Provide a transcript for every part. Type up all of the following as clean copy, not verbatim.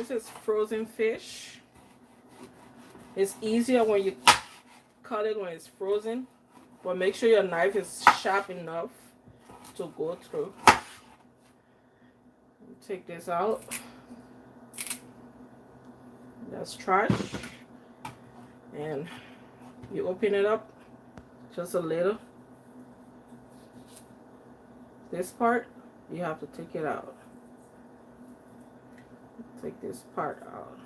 this is frozen fish. It's easier when you cut it when it's frozen, but make sure your knife is sharp enough to go through. Take this out. That's trash. And you open it up just a little. This part, you have to take it out. Take this part out.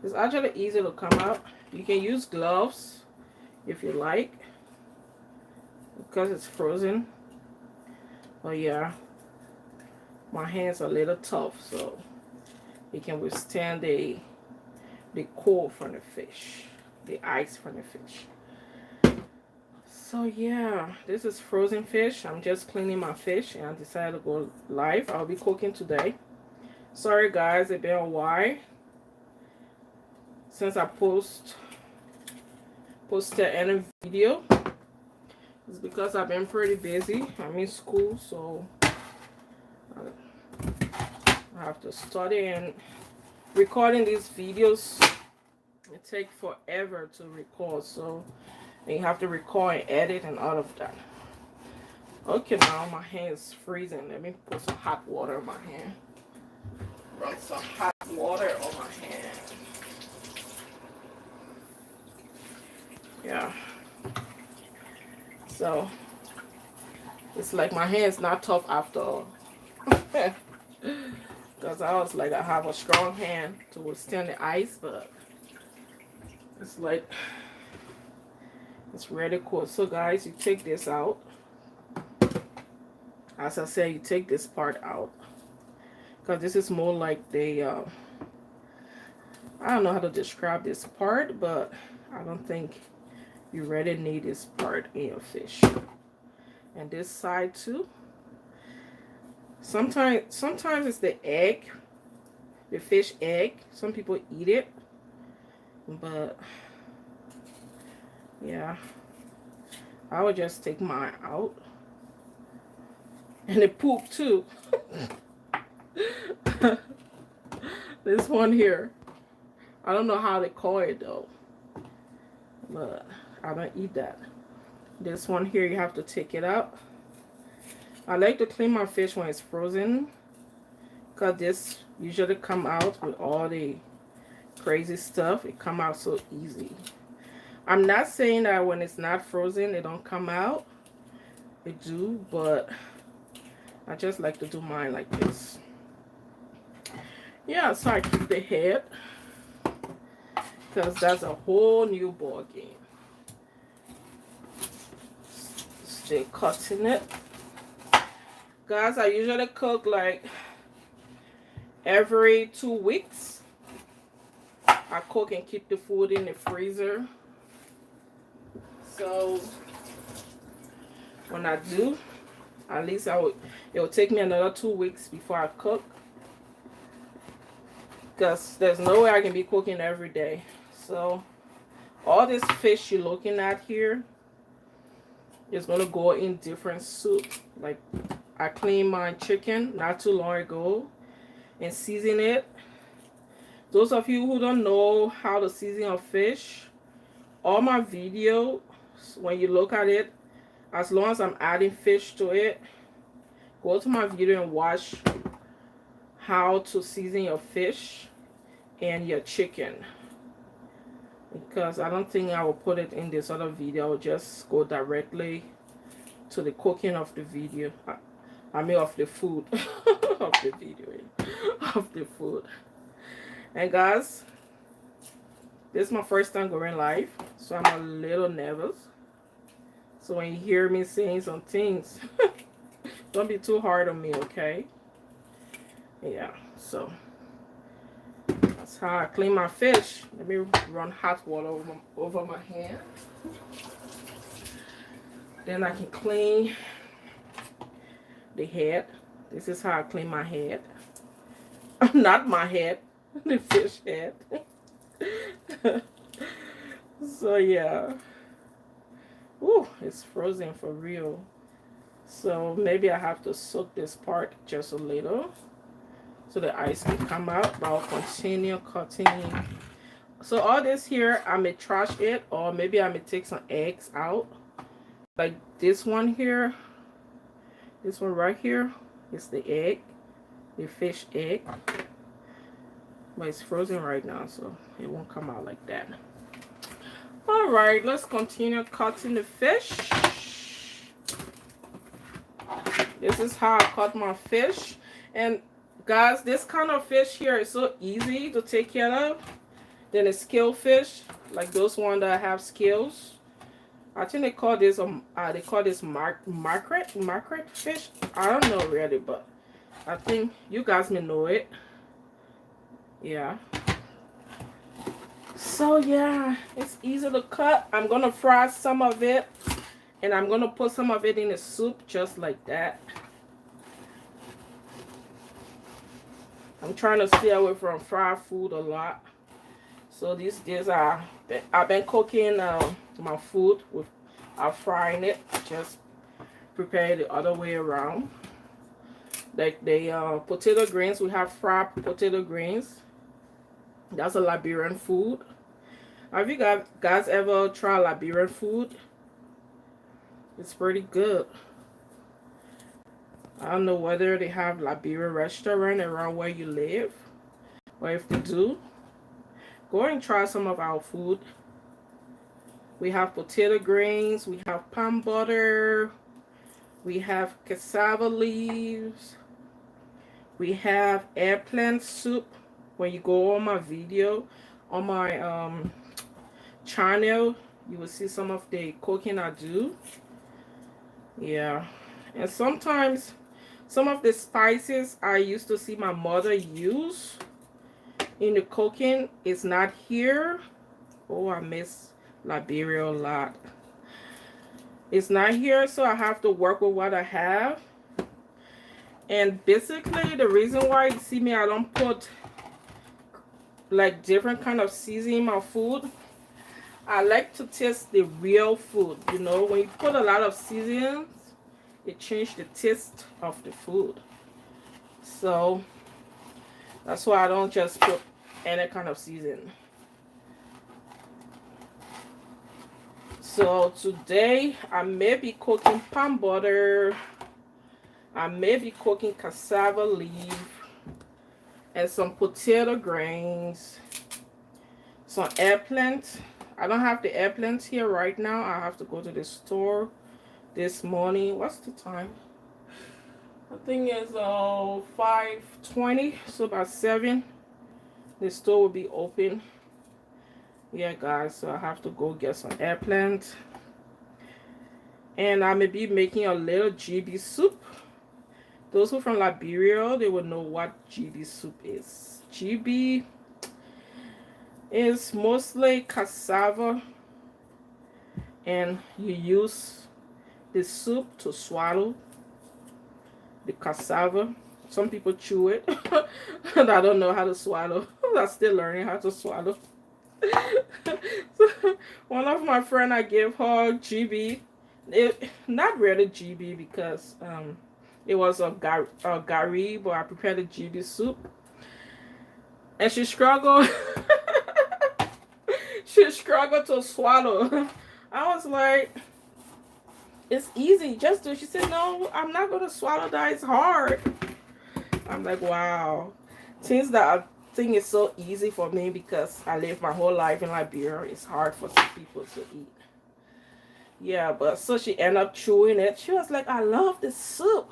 It's actually easy to come out. You can use gloves if you like, because it's frozen. But yeah, my hands are a little tough, so it can withstand the cold from the fish, the ice from the fish. So yeah, this is frozen fish. I'm just cleaning my fish and I decided to go live. I'll be cooking today. Sorry guys, it's been a while since I posted any video. It's because I've been pretty busy. I'm in school, so I have to study, and recording these videos, it takes forever to record, so you have to record and edit and all of that. Okay, now my hand is freezing. Let me put some hot water in my hand. Run some hot water on my hand. Yeah. So it's like my hand's not tough after all. Because I was like, I have a strong hand to withstand the ice, but it's like it's really cool. So guys, you take this out. As I said, you take this part out, because this is more like the I don't know how to describe this part, but I don't think you really need this part in your fish. And this side too. Sometimes it's the egg, the fish egg. Some people eat it, but yeah, I would just take mine out. And the poop too. This one here, I don't know how they call it though, but I don't eat that. This one here, you have to take it out. I like to clean my fish when it's frozen, because this usually come out with all the crazy stuff. It come out so easy. I'm not saying that when it's not frozen it don't come out. It do, but I just like to do mine like this. Yeah, so I keep the head, because that's a whole new ball game. Stay cutting it. Guys, I usually cook like every 2 weeks. I cook and keep the food in the freezer. So when I do, at least it will take me another 2 weeks before I cook. Because there's no way I can be cooking every day. So all this fish you're looking at here is going to go in different soup. Like I cleaned my chicken not too long ago and season it. Those of you who don't know how to season a fish, all my videos, when you look at it, as long as I'm adding fish to it, go to my video and watch how to season your fish and your chicken, because I don't think I will put it in this other video. I'll just go directly to the cooking of the video. I mean of the food. Of the video. Of the food. And guys, this is my first time going live, so I'm a little nervous. So when you hear me saying some things, don't be too hard on me, okay? Yeah, so that's how I clean my fish. Let me run hot water over my hand. Then I can clean the head. This is how I clean my head. Not my head, the fish head. So yeah. Ooh, it's frozen for real. So maybe I have to soak this part just a little so the ice can come out. But I'll continue cutting. So all this here, I may trash it, or maybe I may take some eggs out. Like this one here, this one right here is the egg, the fish egg. But it's frozen right now, so it won't come out like that. All right, let's continue cutting the fish. This is how I cut my fish. And guys, this kind of fish here is so easy to take care of than a scale fish, like those ones that have scales. I think they call this market fish. I don't know really, but I think you guys may know it. Yeah. So yeah, it's easy to cut. I'm gonna fry some of it, and I'm gonna put some of it in the soup just like that. I'm trying to stay away from fried food a lot. So these days I've been cooking my food without frying it. Just prepare it the other way around. Like the potato greens, we have fried potato greens. That's a Liberian food. Have you guys ever tried Liberian food? It's pretty good. I don't know whether they have Liberian restaurant around where you live, or if they do, go and try some of our food. We have potato greens, we have palm butter, we have cassava leaves, we have eggplant soup. When you go on my video, on my channel, you will see some of the cooking I do. Yeah, and sometimes some of the spices I used to see my mother use in the cooking is not here. Oh, I miss Liberia a lot. It's not here, so I have to work with what I have. And basically the reason why you see me, I don't put like different kind of seasoning in my food. I like to taste the real food. You know, when you put a lot of seasonings, it changes the taste of the food. So that's why I don't just put any kind of seasoning. So today I may be cooking palm butter, I may be cooking cassava leaf, and some potato grains, some eggplant. I don't have the eggplant here right now. I have to go to the store this morning. What's the time? I think it's 5:20, so about 7 the store will be open. Yeah guys, so I have to go get some eggplant, and I may be making a little GB soup. Those who are from Liberia, they will know what GB soup is. GB is mostly cassava, and you use the soup to swallow the cassava. Some people chew it and I don't know how to swallow. I'm still learning how to swallow. So, one of my friend, I gave her GB. Not really GB because it was a gari, but I prepared a GB soup, and she struggled. She struggled to swallow. I was like, it's easy, just do. She said, no, I'm not gonna swallow that, it's hard. I'm like, wow. Things that I think is so easy for me because I lived my whole life in Liberia, it's hard for some people to eat. Yeah, but so she ended up chewing it. She was like, I love this soup,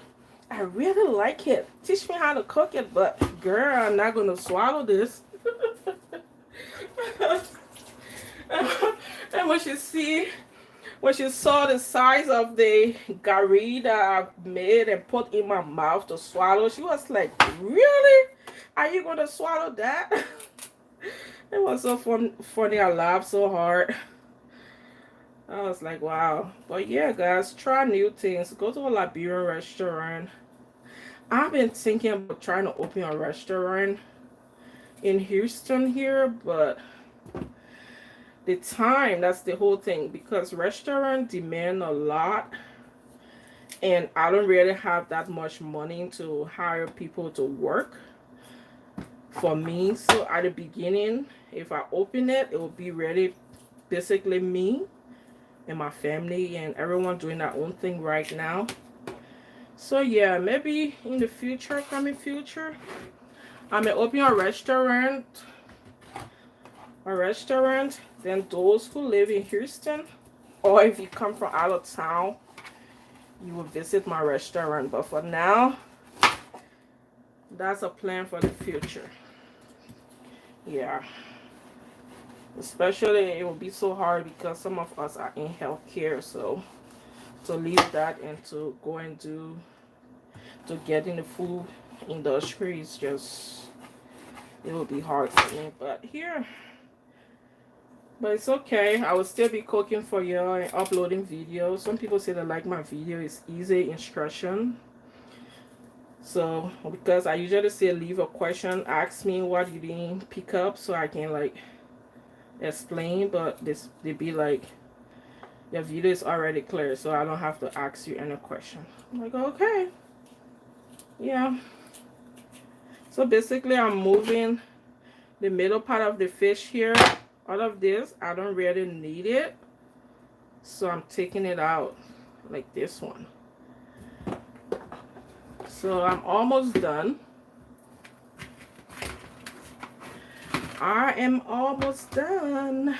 I really like it, teach me how to cook it. But girl, I'm not gonna swallow this. And when she saw the size of the gari that I made and put in my mouth to swallow, she was like, really? Are you gonna swallow that? It was so funny. I laughed so hard. I was like, wow. But yeah, guys, try new things. Go to a Liberian restaurant. I've been thinking about trying to open a restaurant in Houston here, but the time, that's the whole thing, because restaurants demand a lot, and I don't really have that much money to hire people to work. for me. So at the beginning, if I open it, it will be really basically me and my family and everyone doing their own thing right now. So yeah, maybe in the future, coming future, I may open a restaurant. Then those who live in Houston, or if you come from out of town, you will visit my restaurant. But for now, that's a plan for the future. Yeah. Especially it will be so hard because some of us are in healthcare. So to leave that and to go and to get in the food industry is just, it will be hard for me. But here, but it's okay. I will still be cooking for you and uploading videos. Some people say they like my video. It's easy instruction. So because I usually say leave a question, ask me what you didn't pick up so I can like explain. But this they be like, your video is already clear, so I don't have to ask you any question. I'm like, okay. Yeah. So basically I'm moving the middle part of the fish here. All of this, I don't really need it. So I'm taking it out like this one. So I'm almost done. I am almost done.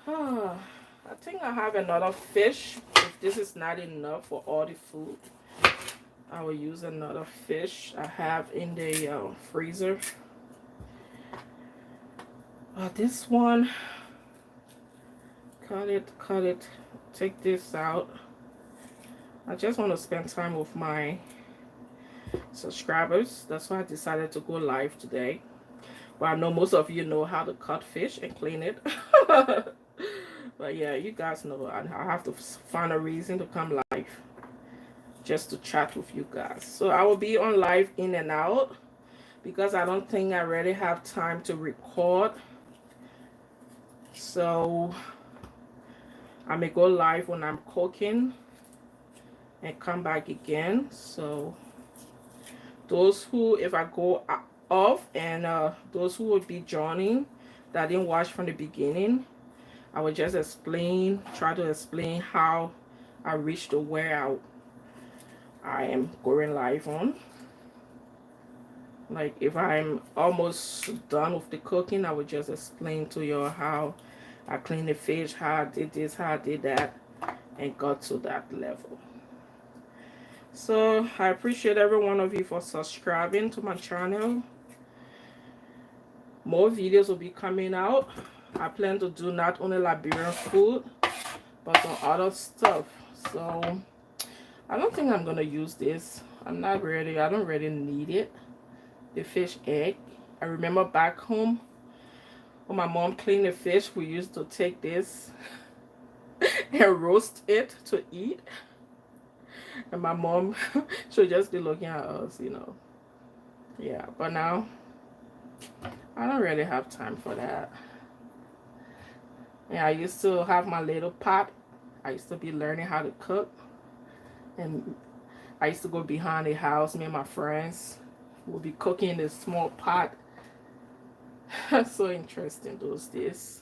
I think I have another fish. If this is not enough for all the food, I will use another fish I have in the freezer. This one, cut it, take this out. I just want to spend time with my subscribers. That's why I decided to go live today. But I know most of you know how to cut fish and clean it. But yeah, you guys know I have to find a reason to come live just to chat with you guys. So I will be on live in and out because I don't think I really have time to record. So I may go live when I'm cooking and come back again. So those who, if I go off, and those who would be joining that didn't watch from the beginning, I will just try to explain how I reached to where I am going live on. Like if I'm almost done with the cooking, I will just explain to you how I cleaned the fish, how I did this, how I did that, and got to that level. So I appreciate every one of you for subscribing to my channel. More videos will be coming out. I plan to do not only Liberian food, but some other stuff. So I don't think I'm gonna use this. I don't really need it. The fish egg. I remember back home when my mom cleaned the fish, we used to take this and roast it to eat. And my mom, she'll just be looking at us, you know. Yeah, but now I don't really have time for that. Yeah, I used to have my little pot. I used to be learning how to cook. And I used to go behind the house, me and my friends would be cooking in this small pot. So interesting those days.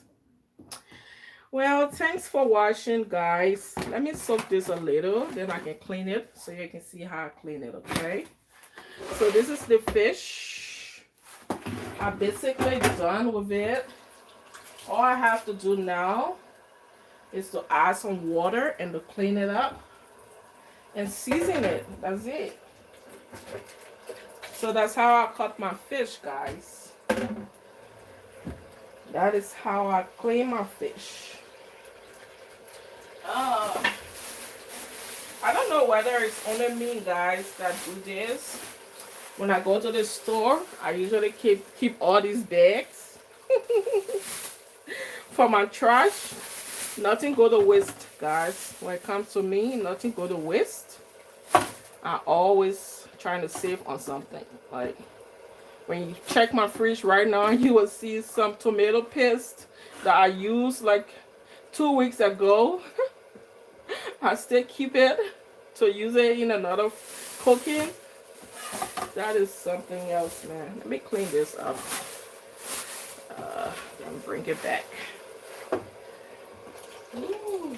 Well, thanks for watching, guys. Let me soak this a little, then I can clean it so you can see how I clean it, okay? So this is the fish. I'm basically done with it. All I have to do now is to add some water and to clean it up and season it. That's it. So that's how I cut my fish, guys. That is how I clean my fish. I don't know whether it's only me, guys, that do this. When I go to the store, I usually keep all these bags for my trash. Nothing go to waste, guys. When it comes to me, nothing go to waste. I always trying to save on something. Like when you check my fridge right now, you will see some tomato paste that I used like 2 weeks ago. I still keep it to use it in another cooking. That is something else, man. Let me clean this up. And bring it back. Ooh.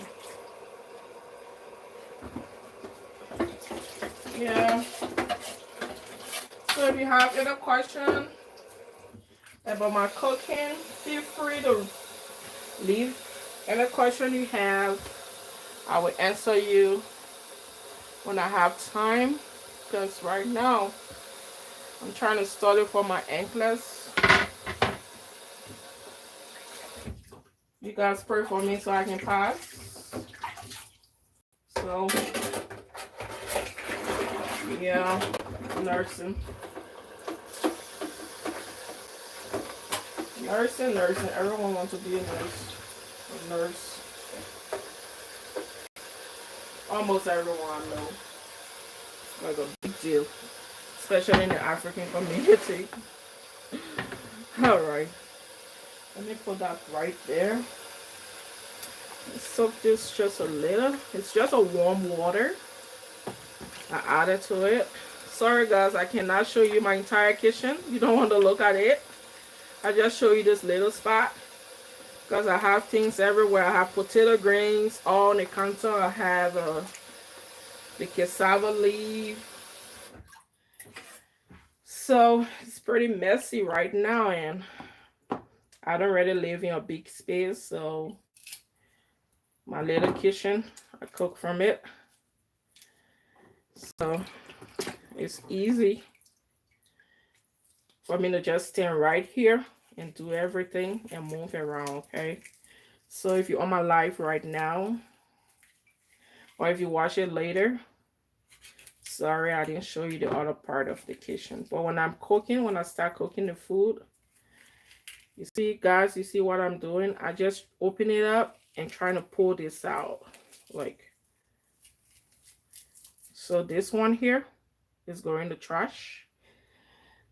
Yeah. So if you have any question about my cooking, feel free to leave any question you have. I will answer you when I have time, because right now I'm trying to study for my anklets. You guys pray for me so I can pass. So yeah, nursing. Nursing. Everyone wants to be a nurse. A nurse. Almost everyone I know. Like a big deal. Especially in the African community. Alright. Let me put that right there. Soak this just a little. It's just a warm water. I added to it. Sorry guys, I cannot show you my entire kitchen. You don't want to look at it. I just show you this little spot because I have things everywhere. I have potato grains all on the counter. I have the cassava leaf. So it's pretty messy right now, and I don't really live in a big space, so my little kitchen, I cook from it. So it's easy for me to just stand right here and do everything and move around, okay? So if you're on my live right now, or if you watch it later, sorry I didn't show you the other part of the kitchen. But when I'm cooking, when I start cooking the food, you see guys, you see what I'm doing? I just open it up and trying to pull this out. Like, so this one here is going in the trash.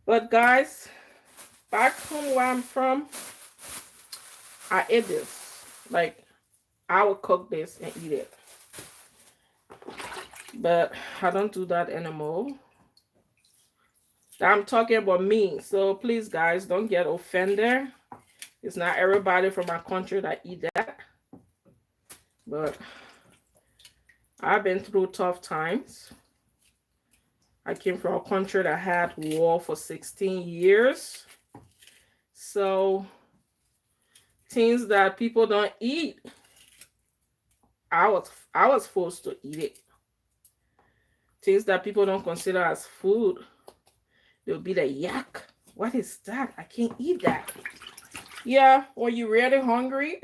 But guys, back home where I'm from, I eat this. Like, I would cook this and eat it. But I don't do that anymore. I'm talking about me. So please, guys, don't get offended. It's not everybody from my country that eat that. But I've been through tough times. I came from a country that had war for 16 years. So things that people don't eat, I was forced to eat it. Things that people don't consider as food, they'll be like, yuck, what is that? I can't eat that. Yeah, when you're really hungry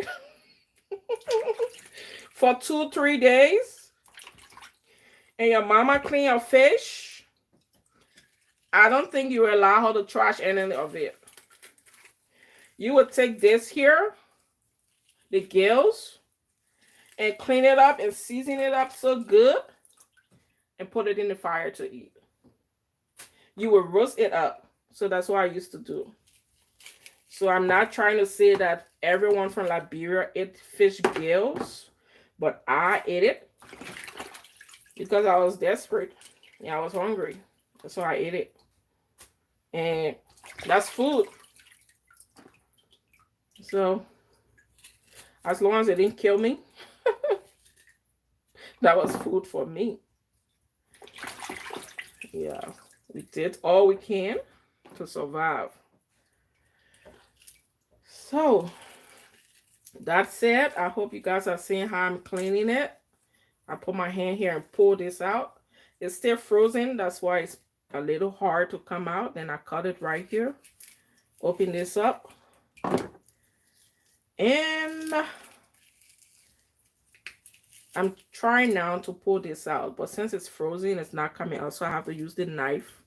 for 2-3 days and your mama clean your fish, I don't think you will allow her to trash any of it. You would take this here, the gills, and clean it up and season it up so good and put it in the fire to eat. You will roast it up. So that's what I used to do. So I'm not trying to say that everyone from Liberia ate fish gills, but I ate it because I was desperate. Yeah, I was hungry. So I ate it. And that's food. So as long as it didn't kill me, that was food for me. Yeah, we did all we can to survive. So that said, I hope you guys are seeing how I'm cleaning it. I put my hand here and pull this out. It's still frozen. That's why it's a little hard to come out. Then I cut it right here. Open this up. And I'm trying now to pull this out. But since it's frozen, it's not coming out. So I have to use the knife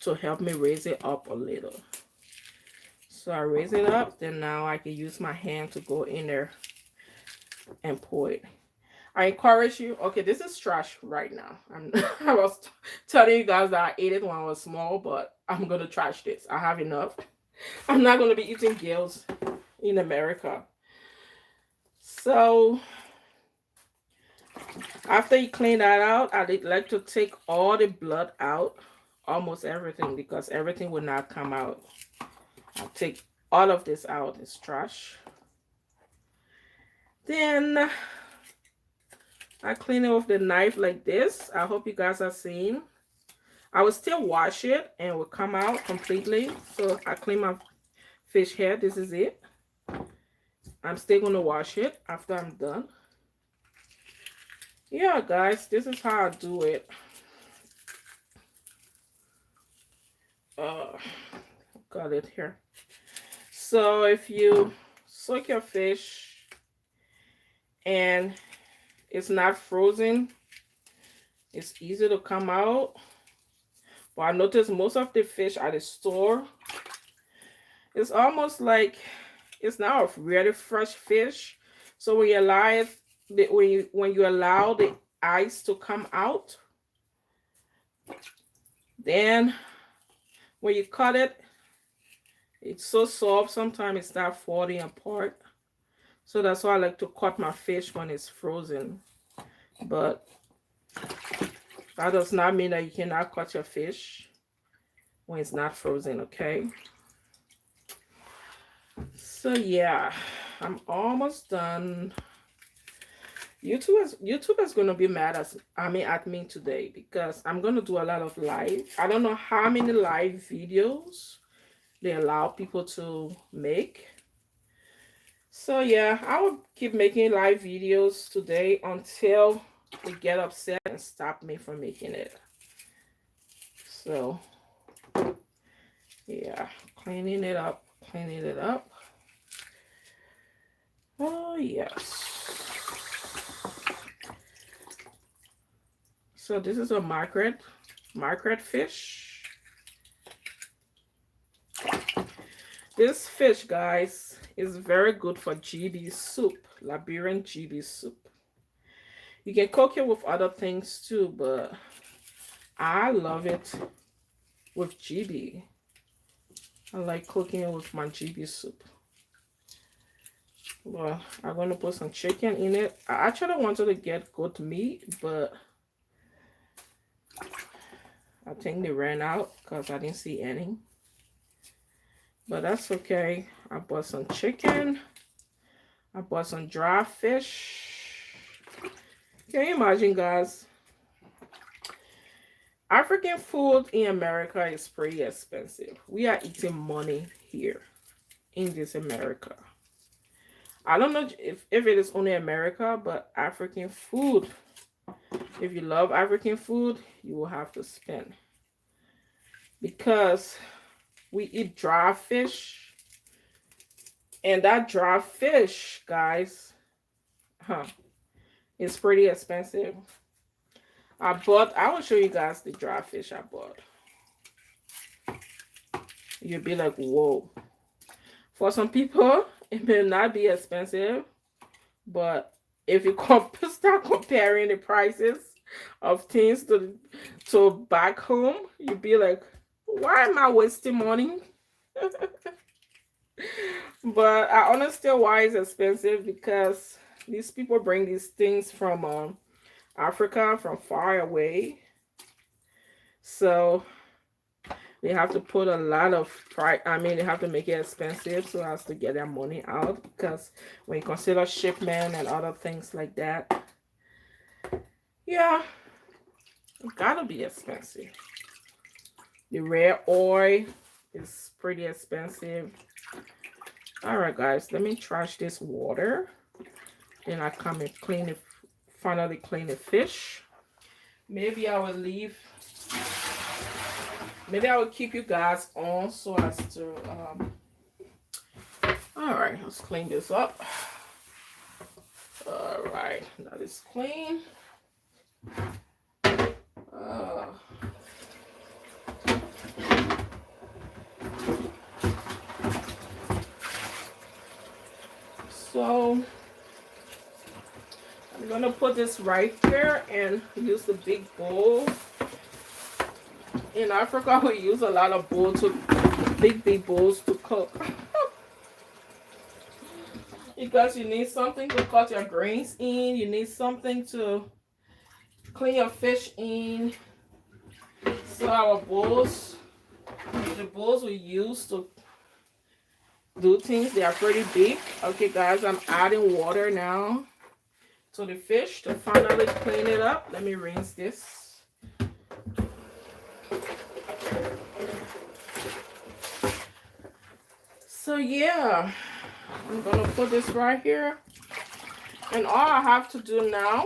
to help me raise it up a little. So I raise it up. Then now I can use my hand to go in there and pull it. I encourage you. Okay, this is trash right now. I was telling you guys that I ate it when I was small, but I'm going to trash this. I have enough. I'm not going to be eating gills in America. So after you clean that out, I like to take all the blood out almost everything because everything will not come out. I'll take all of this out. It's trash. Then I clean it with the knife like this. I hope you guys are seeing. I will still wash it and it will come out completely. So I clean my fish head. This is it. I'm still going to wash it after I'm done. Yeah, guys, this is how I do it. Got it here. So if you soak your fish and it's not frozen, it's easy to come out. But I noticed most of the fish at the store, it's almost like it's not a really fresh fish. So when you allow it, when you allow the ice to come out, then when you cut it, it's so soft. Sometimes it starts falling apart. So that's why I like to cut my fish when it's frozen. But that does not mean that you cannot cut your fish when it's not frozen, okay? So yeah, I'm almost done. YouTube is gonna be mad at me today because I'm gonna do a lot of live. I don't know how many live videos they allow people to make. So yeah, I will keep making live videos today until they get upset and stop me from making it. So yeah, cleaning it up. Oh yes. So this is a market fish. This fish, guys, is very good for GB soup, Liberian GB soup. You can cook it with other things too, but I love it with GB. I like cooking it with my GB soup. Well, I'm going to put some chicken in it. I actually wanted to get goat meat, but I think they ran out because I didn't see any. But that's okay. I bought some chicken. I bought some dry fish. Can you imagine, guys? African food in America is pretty expensive. We are eating money here in this America. I don't know if it is only America, but African food, if you love African food, you will have to spend. Because we eat dry fish. And that dry fish, guys, it's pretty expensive. I will show you guys the dry fish I bought. You'll be like, whoa. For some people, it may not be expensive, but if you start comparing the prices of things to back home, you'll be like, why am I wasting money? But I understand why it's expensive, because these people bring these things from Africa, from far away. So they have to put a lot of price. I mean, they have to make it expensive so as to get their money out, because when you consider shipment and other things like that, yeah, it gotta be expensive. The red oil is pretty expensive. All right, guys, let me trash this water. Then I come and finally clean the fish. Maybe I will keep you guys on so as to, all right, let's clean this up. All right, now it's clean. So I'm gonna put this right there and use the big bowl. In Africa, we use a lot of big bowls to cook. Because you need something to cut your grains in. You need something to clean your fish in. So our bowls, the bowls we use to do things, they are pretty big. Okay guys, I'm adding water now to the fish to finally clean it up. Let me rinse this. So yeah, I'm gonna put this right here. And all I have to do now,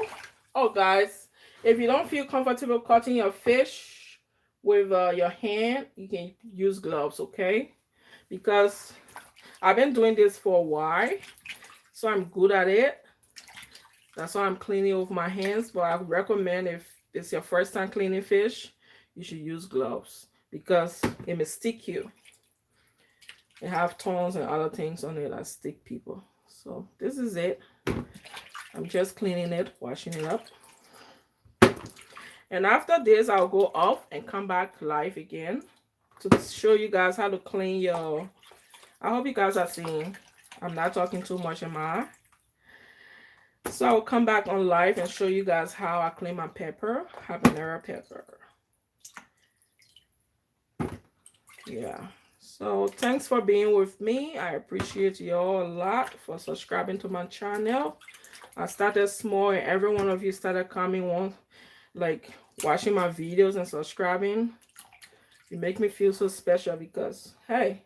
oh guys, if you don't feel comfortable cutting your fish with your hand, you can use gloves, okay? Because I've been doing this for a while, so I'm good at it. That's why I'm cleaning with my hands, but I recommend if it's your first time cleaning fish, you should use gloves because it may stick you. It have thorns and other things on it that stick people. So this is it. I'm just cleaning it, washing it up. And after this, I'll go off and come back live again to show you guys how to clean your... I hope you guys are seeing. I'm not talking too much, am I? So I'll come back on live and show you guys how I clean my pepper, habanero pepper. Yeah. So thanks for being with me. I appreciate you all a lot for subscribing to my channel. I started small and every one of you started coming like watching my videos and subscribing. You make me feel so special because hey,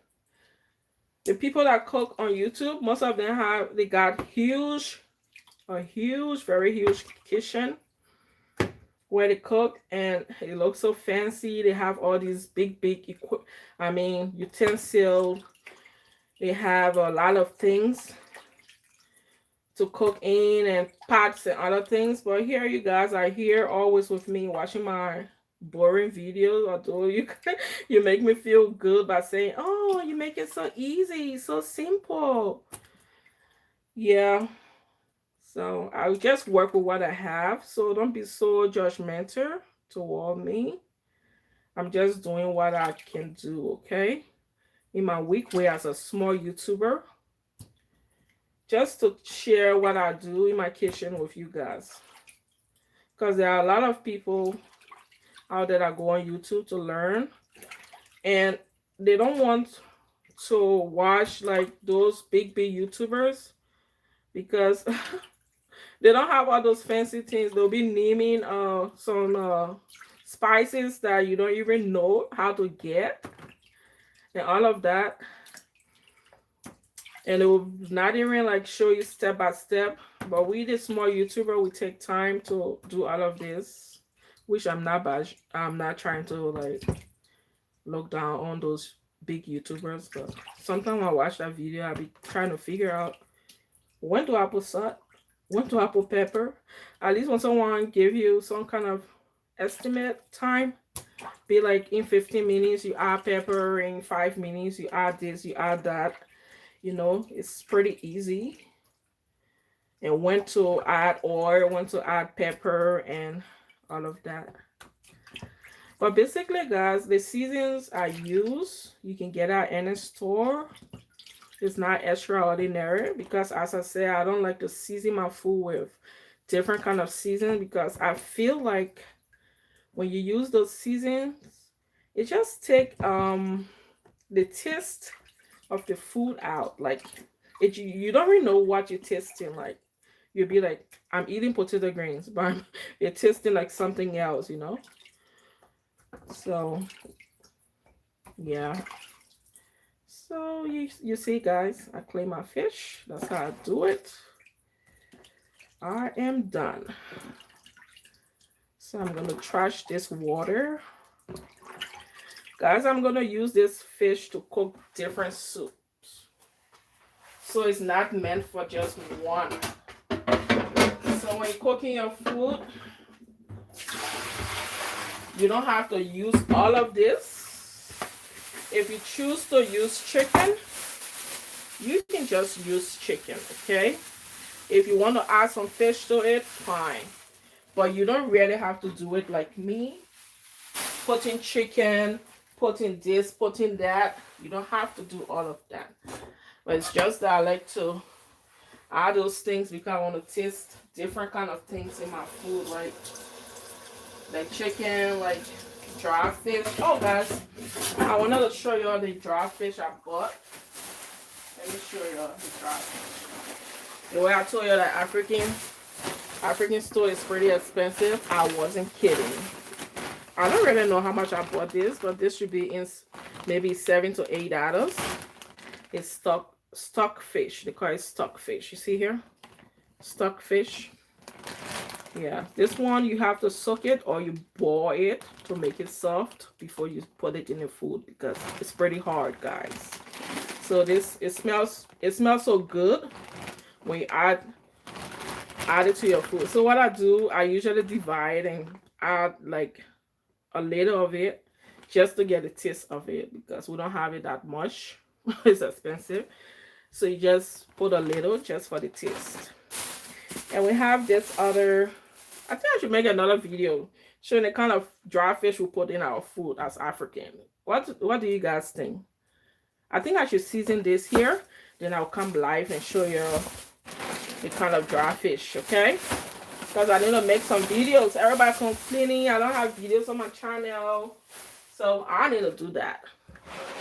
the people that cook on YouTube, most of them they got a huge, very huge kitchen where they cook and it looks so fancy. They have all these big utensils. They have a lot of things to cook in and pots and other things. But here you guys are here always with me watching my boring videos. Although you make me feel good by saying, oh, you make it so easy, so simple. Yeah. So I'll just work with what I have. So don't be so judgmental toward me. I'm just doing what I can do, okay? In my weak way as a small YouTuber. Just to share what I do in my kitchen with you guys. Because there are a lot of people out there that go on YouTube to learn. And they don't want to watch like those big YouTubers. Because... they don't have all those fancy things. They'll be naming some spices that you don't even know how to get. And all of that. And it will not even like show you step by step. But we, the small YouTuber, we take time to do all of this. Which I'm not trying to like look down on those big YouTubers. But sometimes when I watch that video, I'll be trying to figure out when do I put salt? When to apple pepper. At least when someone give you some kind of estimate time, be like in 15 minutes you add pepper, in 5 minutes you add this, you add that. You know, it's pretty easy. And when to add oil, when to add pepper and all of that. But basically guys, the seasons I use, you can get at any store. It's not extraordinary because as I said, I don't like to season my food with different kind of season because I feel like when you use those seasons, it just take the taste of the food out. Like you don't really know what you're tasting. Like you'll be like, I'm eating potato greens, but you're tasting like something else, you know? So yeah. So you see guys, I clean my fish. That's how I do it. I am done. So I'm going to trash this water. Guys, I'm going to use this fish to cook different soups. So it's not meant for just one. So when you're cooking your food, you don't have to use all of this. If you choose to use chicken, you can just use chicken, okay? If you want to add some fish to it, fine. But you don't really have to do it like me. Putting chicken, putting this, putting that. You don't have to do all of that. But it's just that I like to add those things because I want to taste different kind of things in my food, right? Like chicken, like dry fish. Oh, guys, I wanted to show you all the dry fish I bought. Let me show you all the dry fish. The way I told you that African store is pretty expensive, I wasn't kidding. I don't really know how much I bought this, but this should be in maybe $7 to $8. It's stock fish. They call it stock fish. You see here? Stock fish. Yeah, this one you have to soak it or you boil it to make it soft before you put it in the food because it's pretty hard, guys. So this it smells so good when you add it to your food. So what I do, I usually divide and add like a little of it just to get the taste of it because we don't have it that much. It's expensive. So you just put a little just for the taste. And we have this other, I think I should make another video showing the kind of dry fish we put in our food as African. What do you guys think? I think I should season this here, then I'll come live and show you the kind of dry fish, okay? Because I need to make some videos. Everybody complaining I don't have videos on my channel. So I need to do that.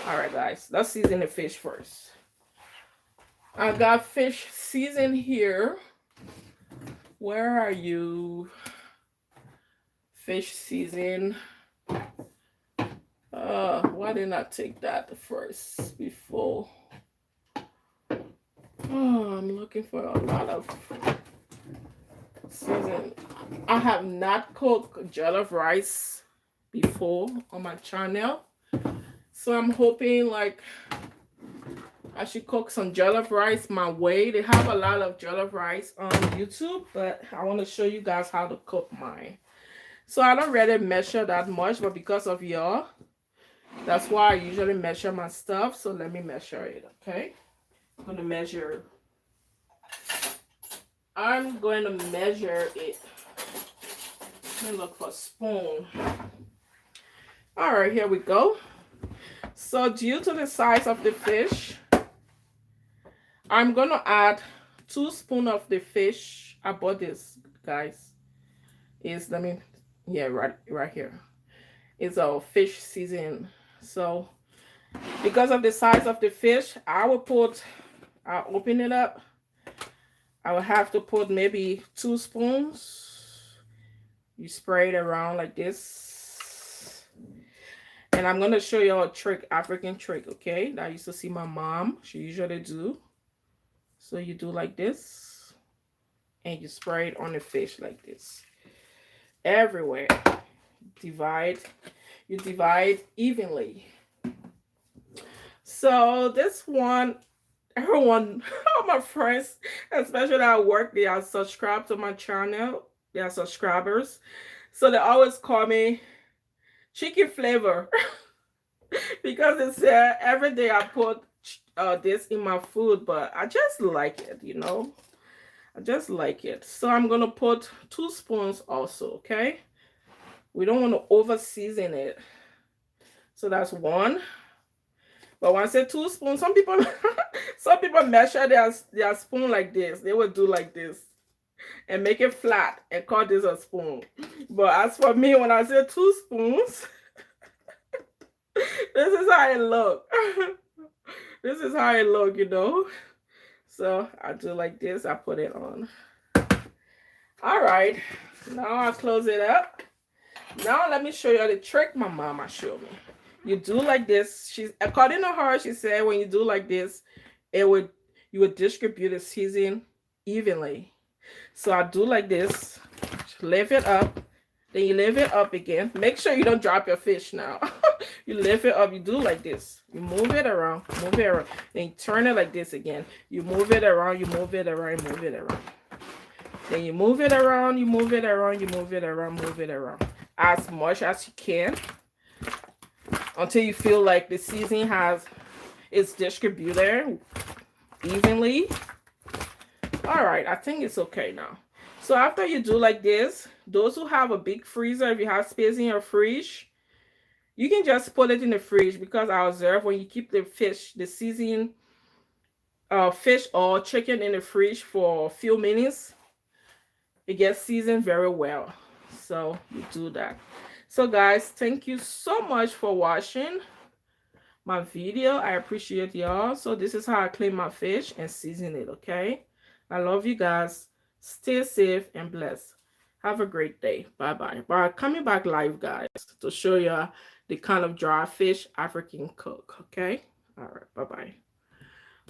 Alright guys, let's season the fish first. I got fish seasoned here. Where are you? Fish season. Why didn't I take that first before? Oh, I'm looking for a lot of season. I have not cooked jollof rice before on my channel. So I'm hoping like I should cook some jollof rice my way. They have a lot of jollof rice on YouTube, but I want to show you guys how to cook mine. So I don't really measure that much, but because of y'all, that's why I usually measure my stuff. So let me measure it, okay? I'm going to measure it. Let me look for a spoon. All right, here we go. So due to the size of the fish, I'm going to add 2 spoons of the fish. I bought this, guys. Right here. It's a fish season. So because of the size of the fish, I'll open it up. I will have to put maybe 2 spoons. You spray it around like this. And I'm going to show you a trick, African trick, okay? That I used to see my mom. She usually do. So you do like this. And you spray it on the fish like this. Everywhere. You divide evenly. So this one, everyone, all my friends, especially at work, they are subscribed to my channel. They are subscribers. So they always call me Chicken Flavor. Because they say every day I put this in my food, but I just like it, you know. I just like it. So I'm going to put 2 spoons also, okay? We don't want to over season it. So that's 1. But when I say 2 spoons, some people measure their spoon like this. They would do like this and make it flat and call this a spoon. But as for me, when I say 2 spoons, this is how it look. This is how it look, you know. So I do like this. I put it on. All right. Now I close it up. Now let me show you the trick my mama showed me. You do like this. According to her, she said when you do like this, you would distribute the season evenly. So I do like this. Lift it up. Then you lift it up again. Make sure you don't drop your fish now. You lift it up. You do like this. You move it around. Move it around. Then you turn it like this again. You move it around. You move it around. Move it around. Then you move it around. You move it around. You move it around. Move it around. As much as you can. Until you feel like the seasoning it's distributed evenly. All right. I think it's okay now. So after you do like this, those who have a big freezer, if you have space in your fridge, you can just put it in the fridge because I observe when you keep the seasoned fish or chicken in the fridge for a few minutes, it gets seasoned very well. So you do that. So guys, thank you so much for watching my video. I appreciate y'all. So this is how I clean my fish and season it, okay? I love you guys. Stay safe and blessed. Have a great day. Bye-bye. But coming back live, guys, to show you the kind of dry fish African cook, okay? All right, bye-bye.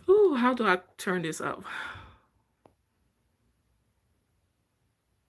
Ooh, how do I turn this up?